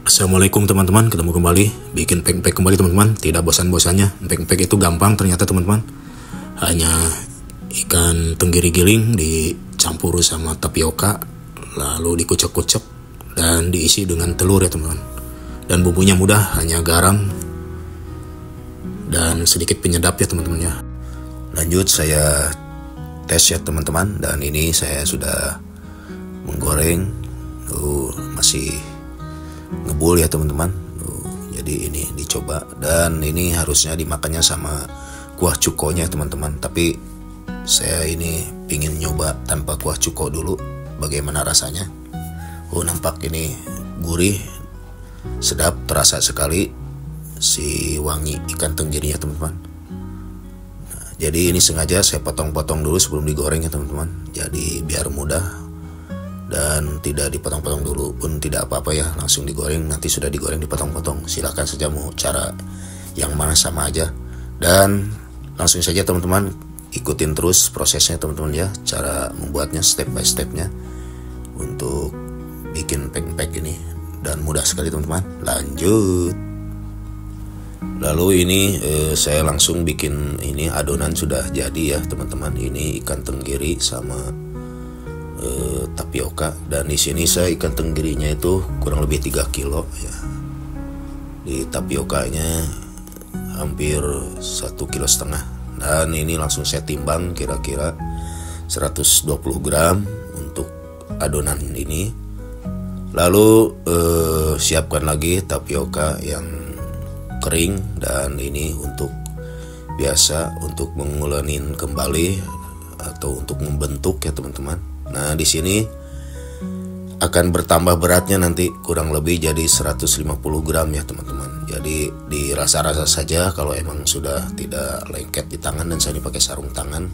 Assalamualaikum teman-teman, ketemu kembali, bikin pempek kembali teman-teman. Tidak bosan-bosannya, pempek itu gampang ternyata teman-teman. Hanya ikan tenggiri giling dicampur sama tapioka, lalu dikucek-kucek dan diisi dengan telur ya teman-teman. Dan bumbunya mudah, hanya garam dan sedikit penyedap ya teman-teman ya. Lanjut saya tes ya teman-teman, dan ini saya sudah menggoreng. Masih ngebul ya teman-teman. Jadi ini dicoba, dan ini harusnya dimakannya sama kuah cukonya teman-teman, tapi saya ini pingin nyoba tanpa kuah cuko dulu bagaimana rasanya. Nampak ini gurih, sedap, terasa sekali si wangi ikan tenggirinya teman-teman. Jadi ini sengaja saya potong-potong dulu sebelum digoreng ya teman-teman, jadi biar mudah dan tidak dipotong-potong dulu pun tidak apa-apa ya, langsung digoreng. Nanti sudah digoreng dipotong-potong, silahkan saja mau cara yang mana, sama aja. Dan langsung saja teman-teman ikutin terus prosesnya teman-teman ya, cara membuatnya step by stepnya untuk bikin pempek ini, dan mudah sekali teman-teman. Lanjut. Lalu ini saya langsung bikin ini adonan sudah jadi ya teman-teman. Ini ikan tenggiri sama tapioka, dan di sini saya ikan tenggirinya itu kurang lebih 3 kilo ya. Di tapiokanya hampir 1,5 kilo. Dan ini langsung saya timbang kira-kira 120 gram untuk adonan ini. Lalu siapkan lagi tapioka yang kering, dan ini untuk biasa untuk mengulenin kembali atau untuk membentuk ya teman-teman. Nah, di sini akan bertambah beratnya nanti kurang lebih jadi 150 gram ya teman-teman. Jadi dirasa-rasa saja kalau emang sudah tidak lengket di tangan, dan saya ini pakai sarung tangan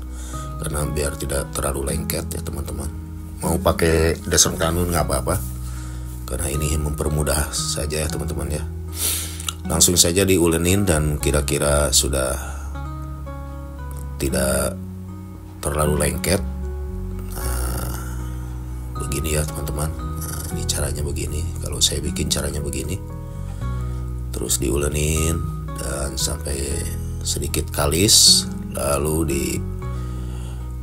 karena biar tidak terlalu lengket ya teman-teman. Mau pakai sarung tangan nggak apa-apa, karena ini mempermudah saja ya teman-teman ya. Langsung saja diulenin dan kira-kira sudah tidak terlalu lengket. Begini ya teman-teman. Nah, ini caranya begini. Kalau saya bikin caranya begini, terus diulenin dan sampai sedikit kalis, lalu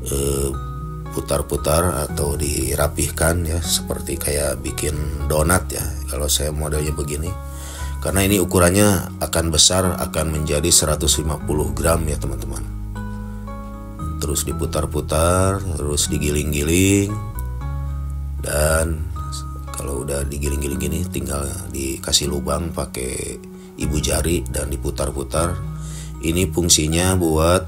diputar-putar atau dirapihkan ya, seperti kayak bikin donat ya. Kalau saya modelnya begini, karena ini ukurannya akan besar, akan menjadi 150 gram ya teman-teman. Terus diputar-putar, terus digiling-giling. Dan kalau udah digiling-giling gini, tinggal dikasih lubang pakai ibu jari dan diputar-putar. Ini fungsinya buat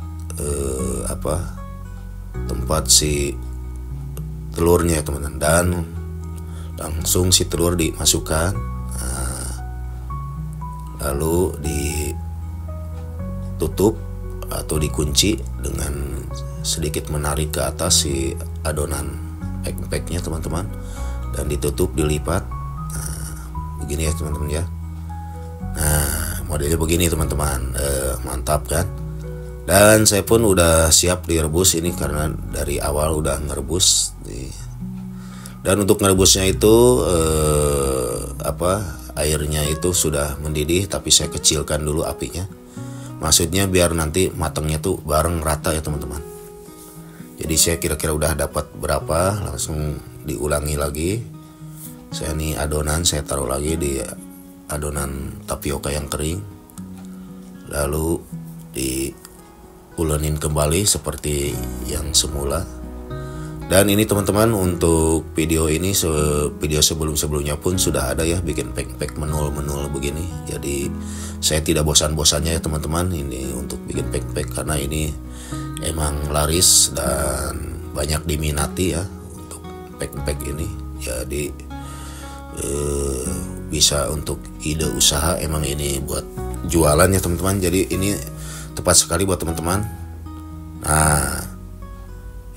tempat si telurnya ya teman-teman. Dan langsung si telur dimasukkan, lalu ditutup atau dikunci dengan sedikit menarik ke atas si adonan pempeknya teman-teman, dan ditutup, dilipat. Nah, begini ya teman-teman ya. Nah, modelnya begini teman-teman. Mantap kan? Dan saya pun udah siap direbus ini karena dari awal udah ngerebus. Dan untuk ngerebusnya itu airnya itu sudah mendidih, tapi saya kecilkan dulu apinya. Maksudnya biar nanti matangnya tuh bareng rata ya teman-teman. Jadi saya kira-kira udah dapat berapa, langsung diulangi lagi. Saya nih adonan saya taruh lagi di adonan tapioka yang kering, lalu diulenin kembali seperti yang semula. Dan ini teman-teman, untuk video ini, video sebelum-sebelumnya pun sudah ada ya, bikin pempek menul-menul begini. Jadi saya tidak bosan-bosannya ya teman-teman ini untuk bikin pempek, karena ini emang laris dan banyak diminati ya untuk pempek ini. Jadi bisa untuk ide usaha, emang ini buat jualan ya teman-teman. Jadi ini tepat sekali buat teman-teman. Nah,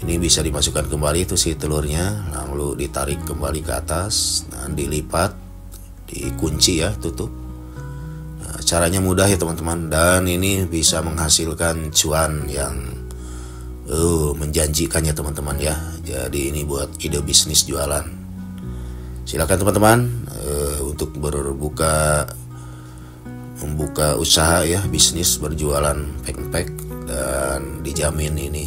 ini bisa dimasukkan kembali itu si telurnya, lalu ditarik kembali ke atas dan dilipat, dikunci ya, tutup. Nah, caranya mudah ya teman-teman, dan ini bisa menghasilkan cuan yang menjanjikan ya teman-teman ya. Jadi ini buat ide bisnis jualan. Silakan teman-teman untuk membuka usaha ya, bisnis berjualan pack dan dijamin ini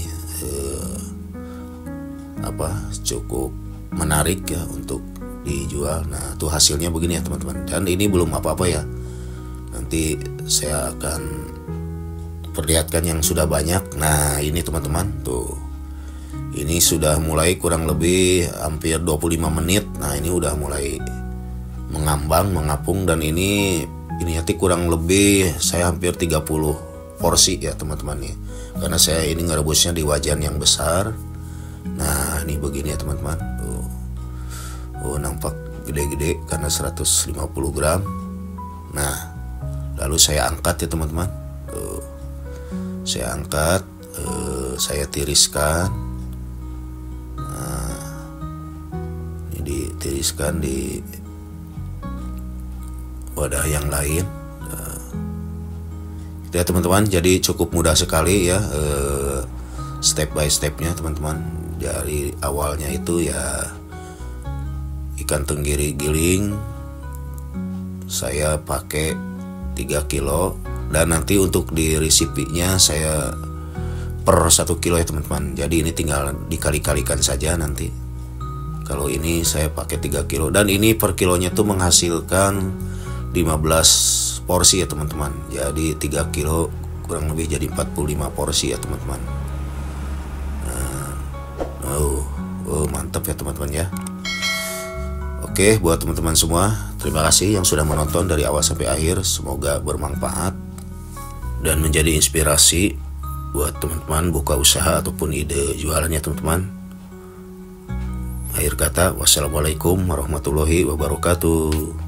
cukup menarik ya untuk dijual. Nah, tuh hasilnya begini ya teman-teman. Dan ini belum apa-apa ya. Nanti saya akan perlihatkan yang sudah banyak. Nah, ini teman-teman, tuh. Ini sudah mulai kurang lebih hampir 25 menit. Nah, ini udah mulai mengapung dan ini kurang lebih saya hampir 30 porsi ya teman-teman ya. Karena saya ini ngerebusnya di wajan yang besar. Nah, ini begini ya teman-teman. Tuh. Oh, nampak gede-gede karena 150 gram. Nah, lalu saya angkat ya teman-teman. Tuh. Saya angkat, saya tiriskan. Nah, ini ditiriskan di wadah yang lain. Gitu ya teman-teman. Jadi cukup mudah sekali ya, step by stepnya teman-teman. Dari awalnya itu ya ikan tenggiri giling saya pakai 3 kilo, dan nanti untuk di resipinya saya per 1 kilo ya teman-teman. Jadi ini tinggal dikali-kalikan saja nanti. Kalau ini saya pakai 3 kilo, dan ini per kilonya tuh menghasilkan 15 porsi ya teman-teman. Jadi 3 kilo kurang lebih jadi 45 porsi ya teman-teman. Mantap ya teman-teman ya. Oke, buat teman-teman semua, terima kasih yang sudah menonton dari awal sampai akhir. Semoga bermanfaat dan menjadi inspirasi buat teman-teman buka usaha ataupun ide jualannya teman-teman. Akhir kata, wassalamualaikum warahmatullahi wabarakatuh.